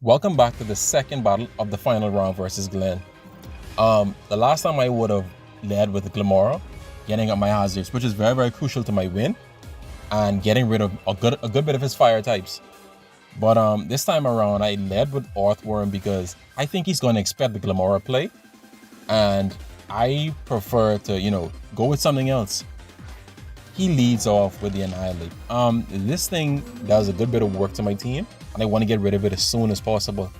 Welcome back to the second battle of the final round versus Glen. The last time I would have led with Glamora, getting up my hazards, which is very, very crucial to my win, and getting rid of a good bit of his fire types. But this time around, I led with Earthworm because I think he's going to expect the Glamora play, and I prefer to, go with something else. He leads off with the Annihilate. This thing does a good bit of work to my team, and I want to get rid of it as soon as possible.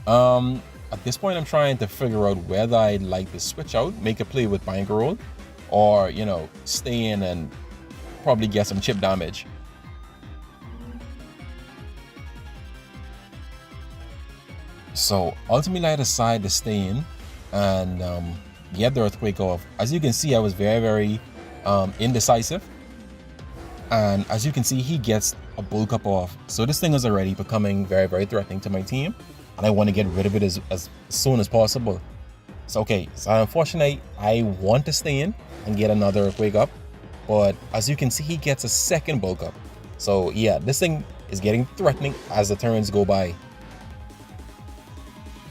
At this point, I'm trying to figure out whether I'd like to switch out, make a play with Bankroll, or, stay in and probably get some chip damage. So ultimately, I decided to stay in and get the Earthquake off. As you can see, I was very, very indecisive. And as you can see, he gets a bulk up off. So this thing is already becoming very, very threatening to my team. And I want to get rid of it as soon as possible. So unfortunately, I want to stay in and get another Earthquake up. But as you can see, he gets a second bulk up. So yeah, this thing is getting threatening as the turns go by.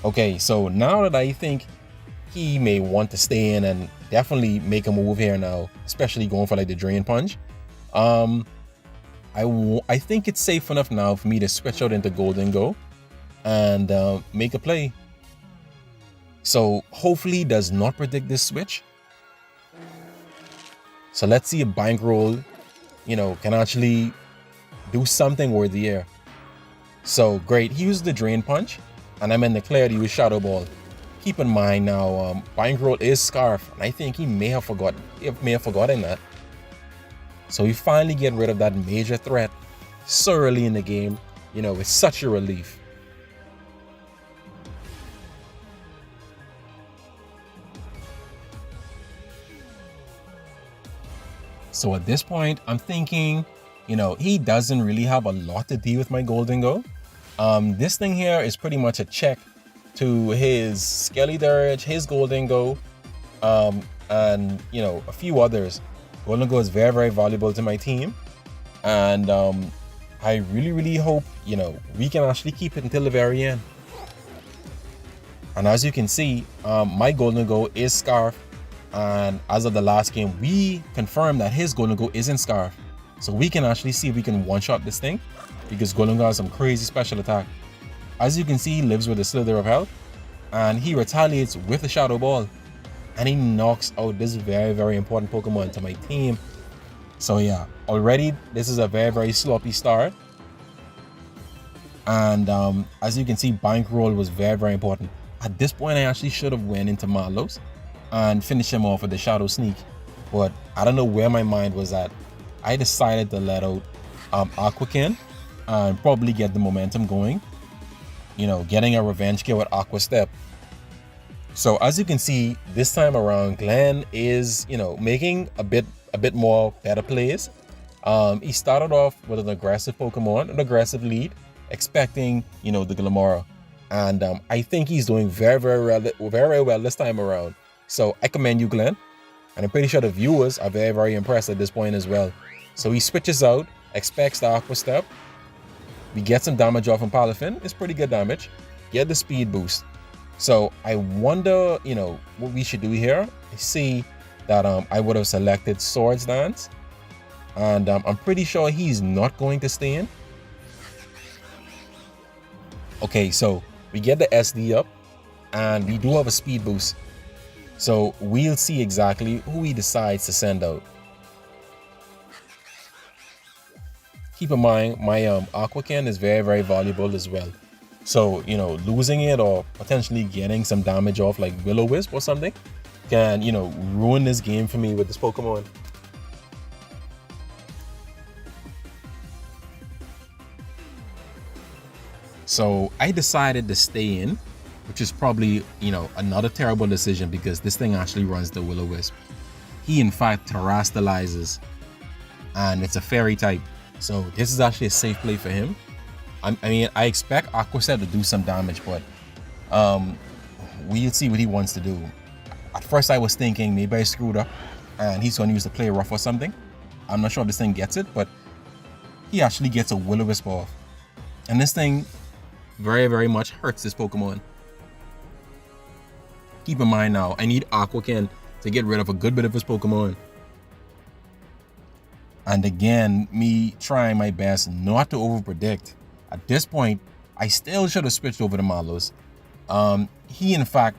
Okay, so now that I think he may want to stay in and definitely make a move here now, especially going for like the Drain Punch, I think it's safe enough now for me to switch out into Golden Go and make a play. So hopefully he does not predict this switch. So let's see if Bankroll, can actually do something worthy here. So great, he used the Drain Punch, and I'm in the clear to use Shadow Ball. Keep in mind now, Bankroll is Scarf, and I think he may have forgotten that. So we finally get rid of that major threat so early in the game. It's such a relief. So at this point, I'm thinking, he doesn't really have a lot to do with my Golden Go. This thing here is pretty much a check to his Skelly Dirge, his Golden Go, and a few others. Golden Go is very, very valuable to my team, and I really, really hope we can actually keep it until the very end. And as you can see, my Golden Go is Scarf, and as of the last game, we confirmed that his Golden Go isn't Scarf, so we can actually see if we can one-shot this thing, because Golden Go has some crazy special attack. As you can see, he lives with a Slither of Health, and he retaliates with a Shadow Ball, and he knocks out this very, very important Pokemon to my team. So yeah, already this is a very, very sloppy start. And as you can see, Bankroll was very, very important. At this point, I actually should have went into Marlos and finished him off with the Shadow Sneak, but I don't know where my mind was at. I decided to let out Aquakin and probably get the momentum going, getting a revenge kill with Aqua Step. So as you can see, this time around, Glen is, making a bit more better plays. He started off with an aggressive Pokemon, an aggressive lead, expecting, the Glamora. And I think he's doing very, very well this time around. So I commend you, Glen. And I'm pretty sure the viewers are very, very impressed at this point as well. So he switches out, expects the Aqua Step. We get some damage off from Palafin. It's pretty good damage. Get the speed boost. So I wonder, what we should do here. I see that I would have selected Swords Dance. And I'm pretty sure he's not going to stay in. Okay, so we get the SD up. And we do have a speed boost. So we'll see exactly who he decides to send out. Keep in mind, my Aquacan is very, very valuable as well. So, losing it or potentially getting some damage off like Will-O-Wisp or something can, ruin this game for me with this Pokemon. So I decided to stay in, which is probably, another terrible decision because this thing actually runs the Will-O-Wisp. He, in fact, terastallizes, and it's a fairy type. So this is actually a safe play for him. I expect Aqua Step to do some damage, but we'll see what he wants to do. At first, I was thinking maybe I screwed up and he's going to use the Play Rough or something. I'm not sure if this thing gets it, but he actually gets a Will-O-Wisp off. And this thing very, very much hurts this Pokemon. Keep in mind now, I need Aqua Ken to get rid of a good bit of his Pokemon. And again, me trying my best not to overpredict. At this point, I still should have switched over to Malos. He, in fact,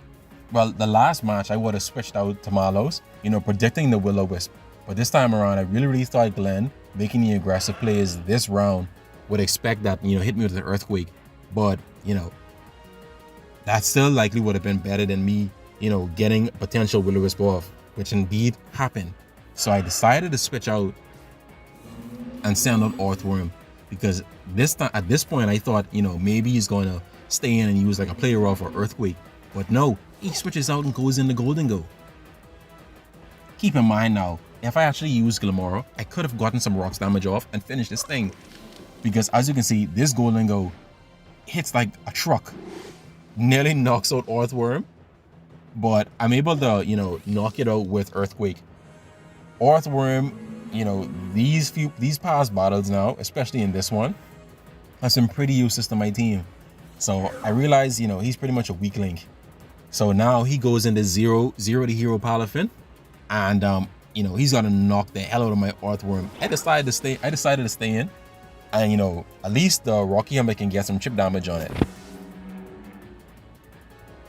well, the last match, I would have switched out to Malos, predicting the Will-O-Wisp. But this time around, I really thought Glen, making the aggressive plays this round, would expect that, hit me with an Earthquake. But, that still likely would have been better than me, getting potential Will-O-Wisp off, which indeed happened. So I decided to switch out and send out Earthworm, because at this point I thought, maybe he's going to stay in and use like a player off or Earthquake. But no, he switches out and goes into Golden Go. Keep in mind now, if I actually used Glimmora, I could have gotten some rocks damage off and finished this thing. Because as you can see, this Golden Go hits like a truck. Nearly knocks out Earthworm. But I'm able to, knock it out with Earthquake. Earthworm, these past battles now, especially in this one, has been pretty useless to my team. So I realized, he's pretty much a weak link. So now he goes into zero to hero Palafin. And, he's going to knock the hell out of my Earthworm. I decided to stay in. And, at least the Rocky Helmet can get some chip damage on it.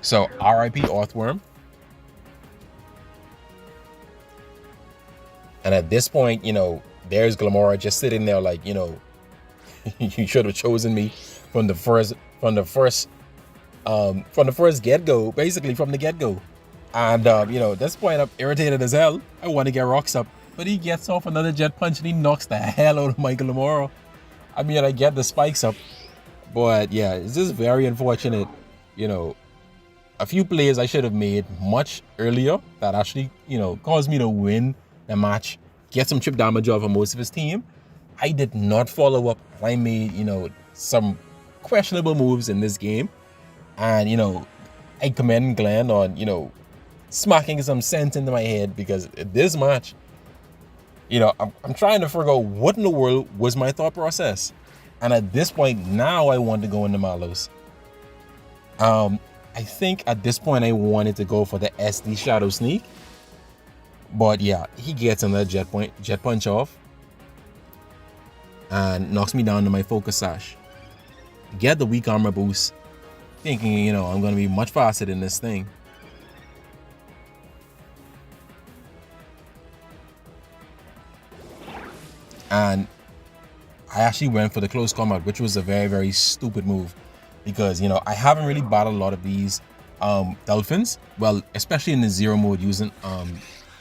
So, RIP Earthworm. And at this point, there's Glimmora just sitting there like, you should have chosen me from the first get-go, basically from the get-go. And, at this point, I'm irritated as hell. I want to get rocks up. But he gets off another Jet Punch and he knocks the hell out of my Glimmora. I mean, I get the spikes up. But, yeah, it's just very unfortunate, a few plays I should have made much earlier that actually, caused me to win the match, get some chip damage off of most of his team. I did not follow up. I made, some questionable moves in this game. And, I commend Glen on, smacking some sense into my head, because this match, I'm trying to figure out what in the world was my thought process. And at this point, now I want to go into Malos. I think at this point I wanted to go for the SD Shadow Sneak. But yeah, he gets another Jet Punch off. And knocks me down to my Focus Sash. Get the weak armor boost. Thinking, I'm going to be much faster than this thing. And I actually went for the close combat, which was a very, very stupid move. Because, I haven't really battled a lot of these Dolphins. Well, especially in the zero mode using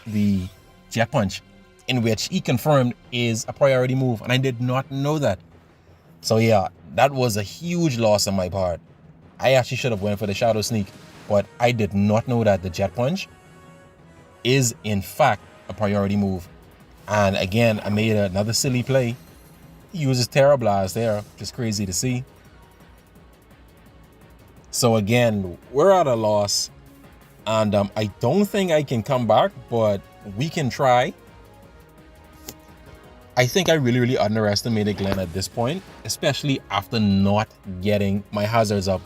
the Jet Punch, in which he confirmed is a priority move. And I did not know that. So yeah, that was a huge loss on my part. I actually should have went for the Shadow Sneak. But I did not know that the Jet Punch is in fact a priority move. And again, I made another silly play. He uses Terra Blast there, which is crazy to see. So again, we're at a loss. And I don't think I can come back, but we can try. I think I really underestimated Glen at this point, especially after not getting my hazards up.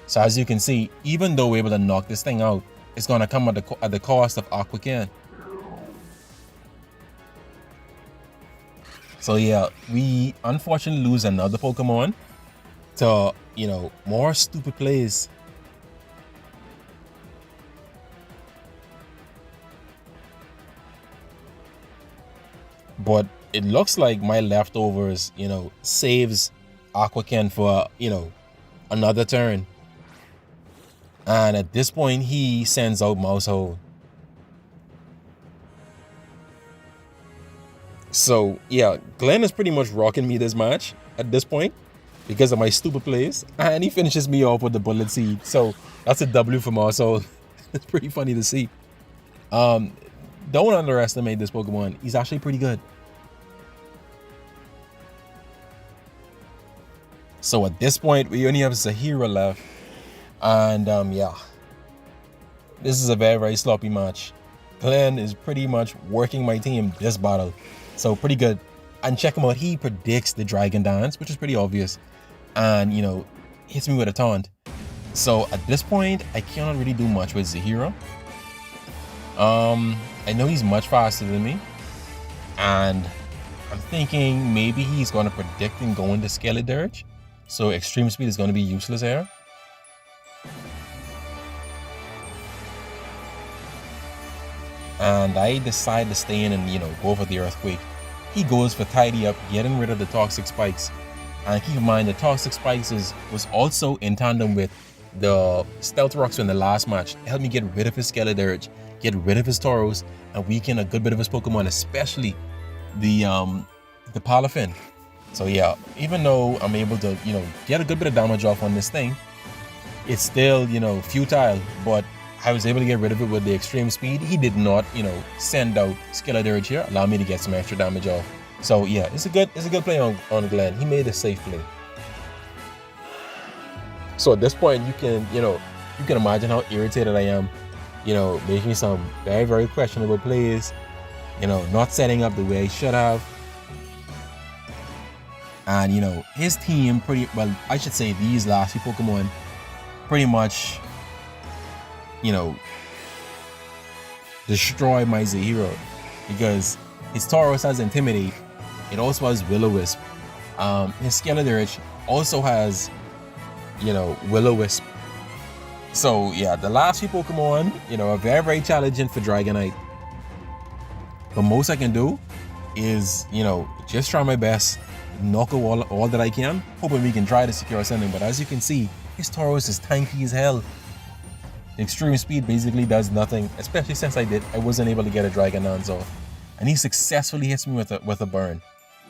So as you can see, even though we're able to knock this thing out, it's going to come at the cost of Aqua Ken. So yeah, we unfortunately lose another Pokemon to, more stupid plays. But it looks like my leftovers, saves Aqua Ken for, another turn. And at this point, he sends out Mousehole. So, yeah, Glen is pretty much rocking me this match at this point because of my stupid plays. And he finishes me off with the Bullet Seed. So, that's a W for Mousehole. It's pretty funny to see. Don't underestimate this Pokemon. He's actually pretty good. So, at this point, we only have Zahira left. And, yeah. This is a very, very sloppy match. Glen is pretty much working my team this battle. So pretty good. And check him out. He predicts the dragon dance, which is pretty obvious. And, hits me with a taunt. So at this point, I cannot really do much with Zahira. I know he's much faster than me. And I'm thinking maybe he's going to predict and go into Scarlet Dirge. So extreme speed is going to be useless here. And I decide to stay in and, go for the Earthquake. He goes for Tidy Up, getting rid of the Toxic Spikes. And keep in mind, the Toxic Spikes was also in tandem with the Stealth Rocks in the last match. It helped me get rid of his Scarlet Dirge, get rid of his Tauros, and weaken a good bit of his Pokemon, especially the Palafin. So yeah, even though I'm able to, get a good bit of damage off on this thing, it's still, futile, but I was able to get rid of it with the extreme speed. He did not, send out Scarlet Dirge here, allow me to get some extra damage off. So yeah, it's a good play on Glen. He made a safe play. So at this point, you can imagine how irritated I am, making some very, very questionable plays, not setting up the way I should have. And, his team I should say these last few Pokemon pretty much, destroy my Zahiro, because his Tauros has Intimidate. It also has Will-O-Wisp. His Scarlet Dirge also has, Will-O-Wisp. So yeah, the last few Pokemon, are very, very challenging for Dragonite. The most I can do is, just try my best, knock out all that I can, hoping we can try to secure something. But as you can see, his Tauros is tanky as hell. The extreme speed basically does nothing, especially since I wasn't able to get a Dragon Dance off. And he successfully hits me with a burn.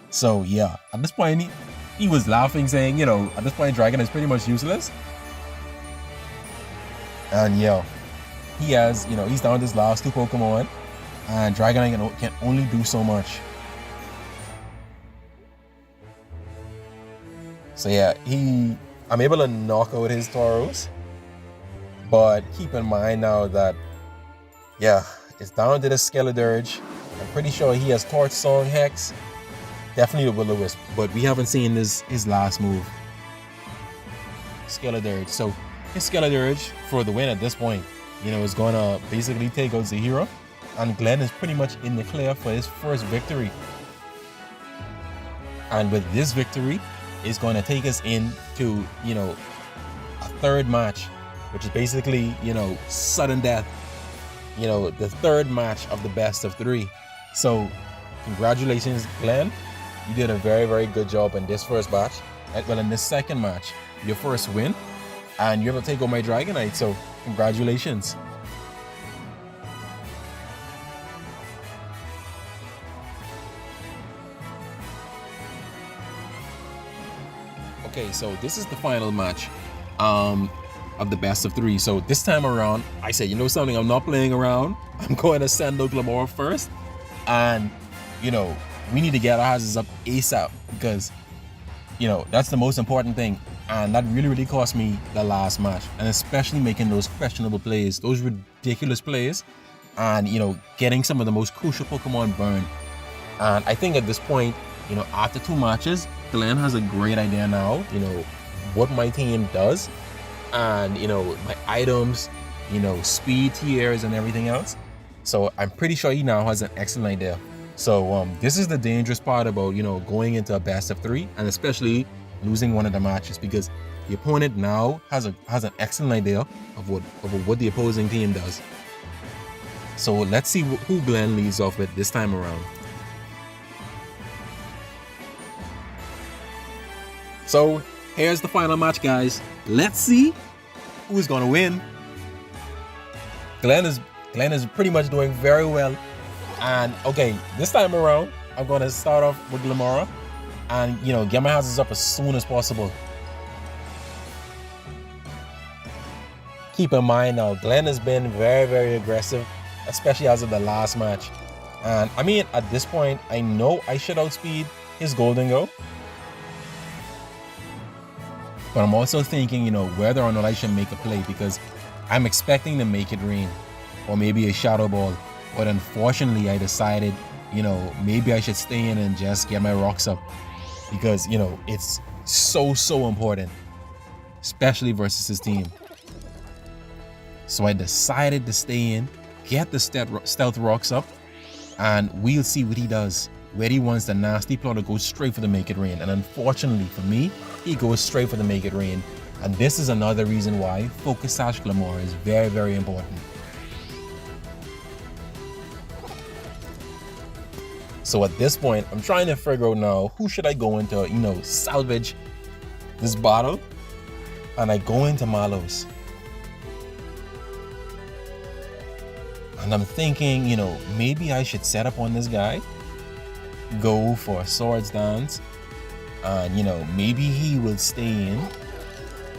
So yeah, at this point, he was laughing, saying, at this point, Dragon is pretty much useless. And yeah, he has, he's down to his last two Pokemon, and Dragonite can only do so much. So yeah, I'm able to knock out his Tauros. But keep in mind now that, yeah, it's down to the Scarlet Dirge. I'm pretty sure he has Torch Song, Hex, definitely the Will-O-Wisp, but we haven't seen his last move, Scarlet Dirge. So his Scarlet Dirge for the win at this point, is going to basically take out Zahira, and Glen is pretty much in the clear for his first victory. And with this victory, it's going to take us into, a third match, which is basically, sudden death, the third match of the best of 3. So congratulations, Glen. You did a very, very good job in this first match. Well, in this second match, your first win, and you're able to take on my Dragonite. So congratulations. Okay, so this is the final match of the best of 3. So this time around, I said, something, I'm not playing around. I'm going to send out Glamora first. And, we need to get our houses up ASAP, because, that's the most important thing. And that really, really cost me the last match. And especially making those questionable plays, those ridiculous plays, and, getting some of the most crucial Pokemon burned. And I think at this point, after 2 matches, Glen has a great idea now, what my team does, and, my items, speed tiers and everything else. So I'm pretty sure he now has an excellent idea. So this is the dangerous part about, going into a best of 3, and especially losing one of the matches, because the opponent now has an excellent idea of what the opposing team does. So let's see who Glen leads off with this time around. So here's the final match, guys. Let's see who's gonna win. Glen is pretty much doing very well. And okay, this time around, I'm gonna start off with Glamora and get my houses up as soon as possible. Keep in mind now, Glen has been very, very aggressive, especially as of the last match. And I mean, at this point, I know I should outspeed his Golden Go. But I'm also thinking, whether or not I should make a play, because I'm expecting to make it rain or maybe a Shadow Ball. But unfortunately, I decided maybe I should stay in and just get my rocks up, because it's so important, especially versus his team. So I decided to stay in, get the stealth rocks up, and we'll see what he does. Where he wants the nasty plotter go straight for the make it rain, and unfortunately for me, he goes straight for the make it rain. And this is another reason why focus / galore is very important. So at this point, I'm trying to figure out now, who should I go into, salvage this bottle? And I go into Marlos. And I'm thinking, maybe I should set up on this guy, go for a swords dance, and maybe he will stay in,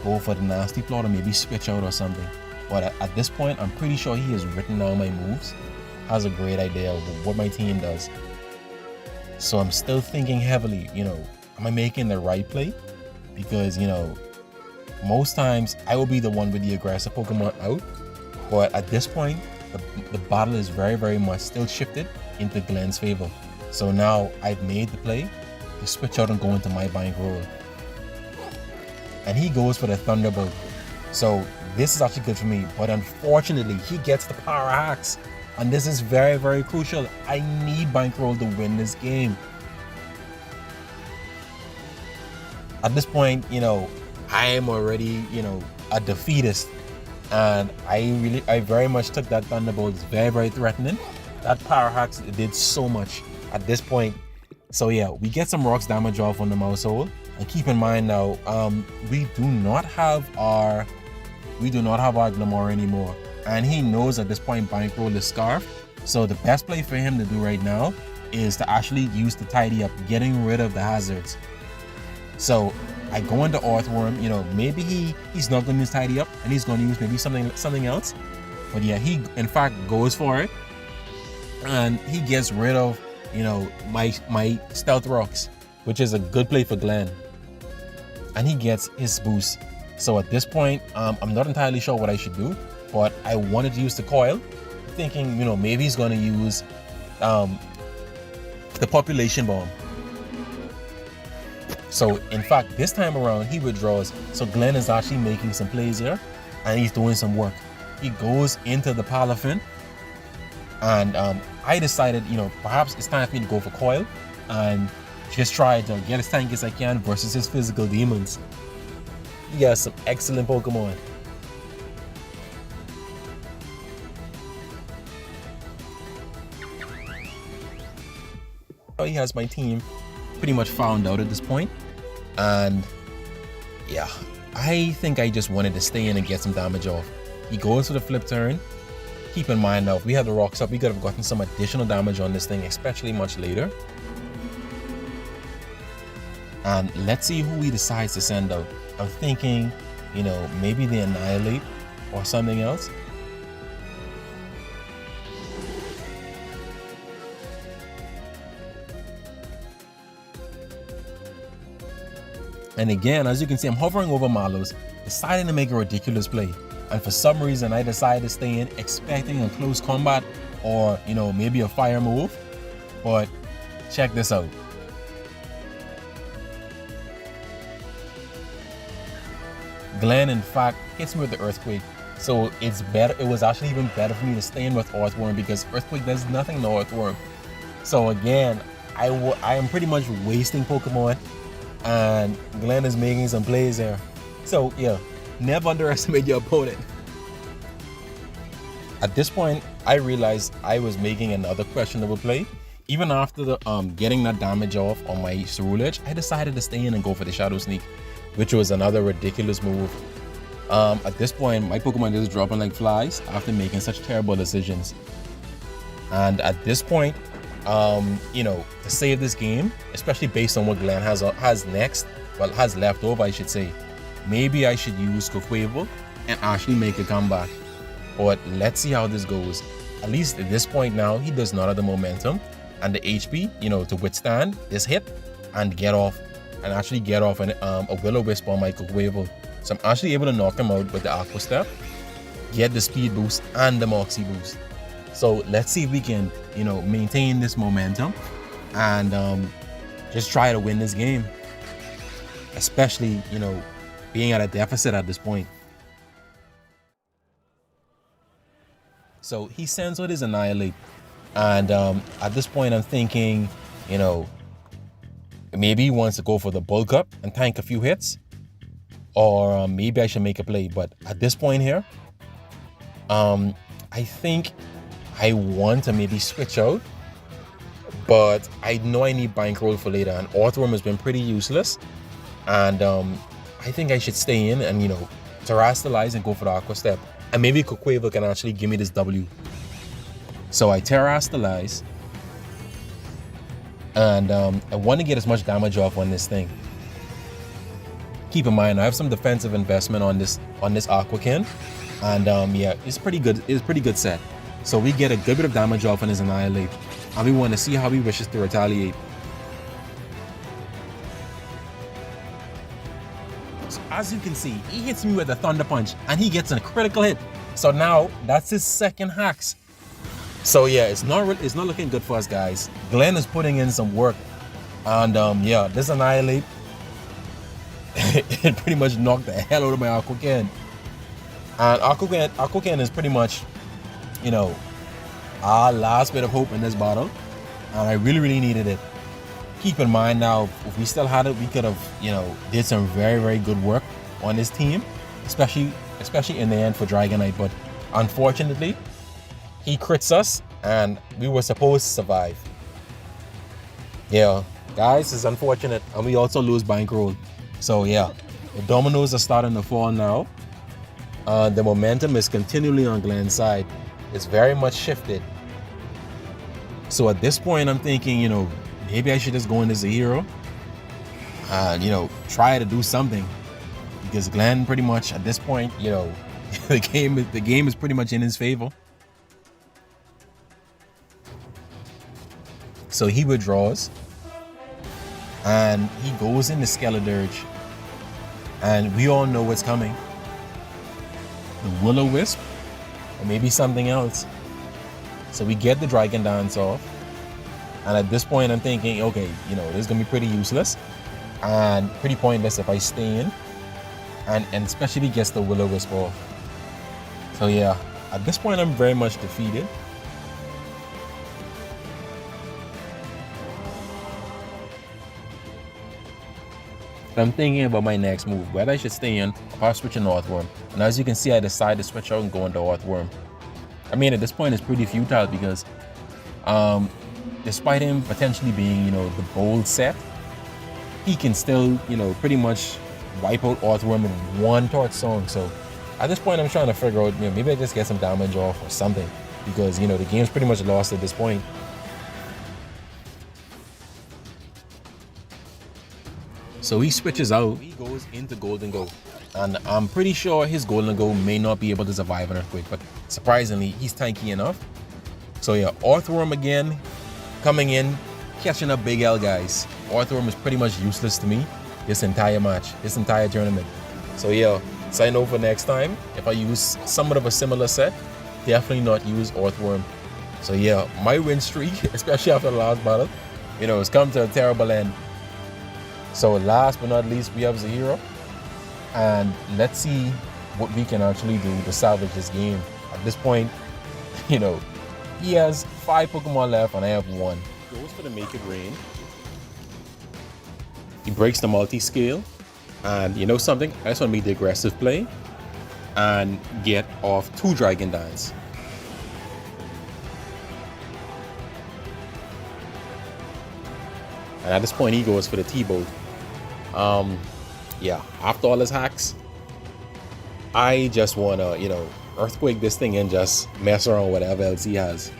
go for the nasty plot, or maybe switch out or something. But at this point, I'm pretty sure he has written down my moves, has a great idea of what my team does. So I'm still thinking heavily, am I making the right play? Because, most times I will be the one with the aggressive Pokemon out, but at this point, the battle is very much still shifted into Glen's favor. So now I've made the play to switch out and go into my bankroll. And he goes for the Thunderbolt. So this is actually good for me, but unfortunately he gets the Power Axe. And this is very crucial. I need bankroll to win this game. At this point, I am already, a defeatist. And I very much took that Thunderbolt. It's very threatening. That Power Axe did so much at this point. So yeah, we get some rocks damage off on the mouse hole. And keep in mind now, we do not have our Galore anymore. And he knows at this point bankroll is Scarf. So the best play for him to do right now is to actually use the tidy up, getting rid of the hazards. So I go into Earthworm, maybe he's not going to use tidy up and he's going to use maybe something else. But yeah, he in fact goes for it. And he gets rid of, my stealth rocks, which is a good play for Glen. And he gets his boost. So at this point, I'm not entirely sure what I should do, but I wanted to use the coil, thinking, maybe he's going to use the population bomb. So in fact, this time around, he withdraws. So Glen is actually making some plays here, and he's doing some work. He goes into the Palafin, and I decided, perhaps it's time for me to go for coil and just try to get as tanky as I can versus his physical demons. He has some excellent Pokemon. He has my team pretty much found out at this point, and yeah, I think I just wanted to stay in and get some damage off. He goes for the flip turn. Keep in mind now, if we had the rocks up, we could have gotten some additional damage on this thing, especially much later. And let's see who he decides to send out. I'm thinking, maybe the Annihilate or something else. And again, as you can see, I'm hovering over Marlos, deciding to make a ridiculous play. And for some reason, I decided to stay in, expecting a close combat or, maybe a fire move. But check this out. Glen, in fact, hits me with the Earthquake. So it's better. It was actually even better for me to stay in with Earthworm, because Earthquake does nothing to Earthworm. So again, I am pretty much wasting Pokemon, and Glen is making some plays here. So yeah, never underestimate your opponent. At this point, I realized I was making another questionable play. Even after the getting that damage off on my Ceruledge, I decided to stay in and go for the Shadow Sneak, which was another ridiculous move. At this point, my Pokemon is dropping like flies after making such terrible decisions. And at this point, to save this game, especially based on what Glen has left over, I should say, maybe I should use Quaquaval and actually make a comeback. But let's see how this goes. At least at this point now, he does not have the momentum and the HP, to withstand this hit and get off a Will-O-Wisp on my Quaquaval. So I'm actually able to knock him out with the Aqua Step, get the speed boost and the Moxie boost. So let's see if we can, maintain this momentum and just try to win this game. Especially, being at a deficit at this point. So he sends out his Annihilate. And at this point, I'm thinking, maybe he wants to go for the bulk up and tank a few hits. Or maybe I should make a play. But at this point here, I think I want to maybe switch out. But I know I need Bankroll for later. And Earthworm has been pretty useless. And I think I should stay in and, terrestrialize and go for the Aqua Step. And maybe Quaver can actually give me this W. So I terrestrialize. And I want to get as much damage off on this thing. Keep in mind, I have some defensive investment on this Aquakin. And yeah, it's pretty good. It's a pretty good set. So we get a good bit of damage off on his Annihilate. And we want to see how he wishes to retaliate. So as you can see, he hits me with a Thunder Punch and he gets a critical hit. So now that's his second hacks. So yeah, it's not looking good for us, guys. Glen is putting in some work. And yeah, this Annihilate, it pretty much knocked the hell out of my Aquakin. And Aquakin is pretty much, our last bit of hope in this battle. And I really, really needed it. Keep in mind now, if we still had it, we could have, did some very, very good work on this team, especially in the end for Dragonite. But unfortunately, he crits us, and we were supposed to survive. Yeah, guys, it's unfortunate, and we also lose Bankroll. So yeah, the dominoes are starting to fall now. The momentum is continually on Glen's side. It's very much shifted. So at this point, I'm thinking, maybe I should just go in as a hero and, try to do something. Because Glen pretty much at this point, the game is pretty much in his favor. So he withdraws. And he goes into Skeledirge. And we all know what's coming. The Will-O-Wisp. Or maybe something else. So we get the Dragon Dance off. And at this point, I'm thinking, okay, this is going to be pretty useless. And pretty pointless if I stay in. And especially if he gets the Will-O-Wisp off. So yeah, at this point, I'm very much defeated. I'm thinking about my next move, whether I should stay in or switch in Earthworm. And as you can see, I decided to switch out and go into Earthworm. I mean, at this point, it's pretty futile because despite him potentially being, the bold set, he can still, pretty much wipe out Earthworm in one Torch Song. So at this point, I'm trying to figure out, maybe I just get some damage off or something because, the game's pretty much lost at this point. So he switches out, he goes into Golden Go. And I'm pretty sure his Golden Go may not be able to survive an Earthquake, but surprisingly, he's tanky enough. So yeah, Earthworm again, coming in, catching up Big L, guys. Earthworm is pretty much useless to me this entire match, this entire tournament. So yeah, sign over next time. If I use somewhat of a similar set, definitely not use Earthworm. So yeah, my win streak, especially after the last battle, it's come to a terrible end. So last but not least, we have Zahiro. And let's see what we can actually do to salvage this game. At this point, he has 5 Pokemon left and I have 1. Goes for the Make It Rain. He breaks the multi-scale. And you know something? I just want to make the aggressive play and get off 2 Dragon Dance. And at this point, he goes for the T-Bolt. Yeah, after all his hacks, I just want to, Earthquake this thing and just mess around with whatever else he has.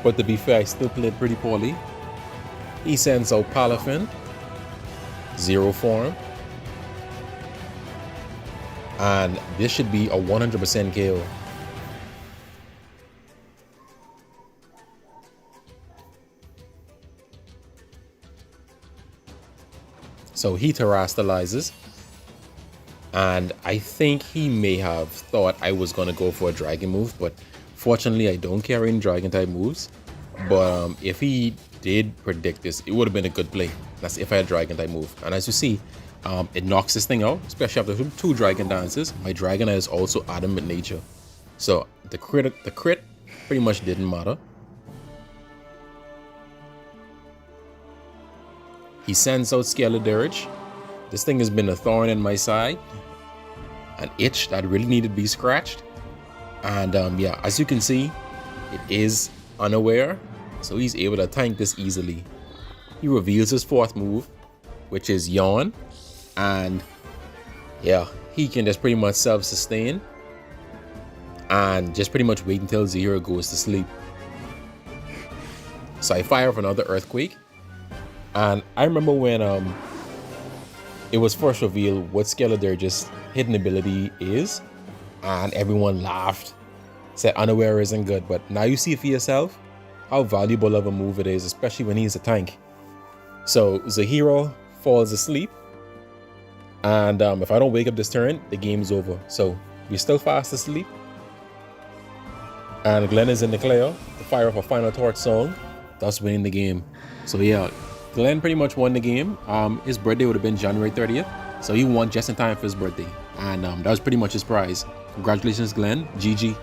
But to be fair, I still played pretty poorly. He sends out Palafin, 0 form. And this should be a 100% KO. So he terastalizes. And I think he may have thought I was going to go for a dragon move, but fortunately I don't carry any dragon type moves. But if he did predict this, it would have been a good play. That's if I had a dragon type move. And as you see, it knocks this thing out, especially after two dragon dances. My dragon is also adamant nature. So the crit pretty much didn't matter. He sends out Scarlet. This thing has been a thorn in my side, an itch that really needed to be scratched. And yeah, as you can see, it is unaware, so he's able to tank this easily. He reveals his fourth move, which is Yawn, and yeah, he can just pretty much self-sustain and just pretty much wait until Zero goes to sleep. So I fire off another Earthquake, and I remember when it was first revealed what Scarlet's hidden ability is, and everyone laughed, said unaware isn't good, but now you see for yourself how valuable of a move it is, especially when he's a tank. So Zahiro falls asleep, and if I don't wake up this turn, the game's over. So we're still fast asleep, and Glen is in the clear to fire off a final torch song, thus winning the game. So yeah, Glen pretty much won the game. His birthday would have been January 30th, so he won just in time for his birthday, and that was pretty much his prize. Congratulations, Glen. GG.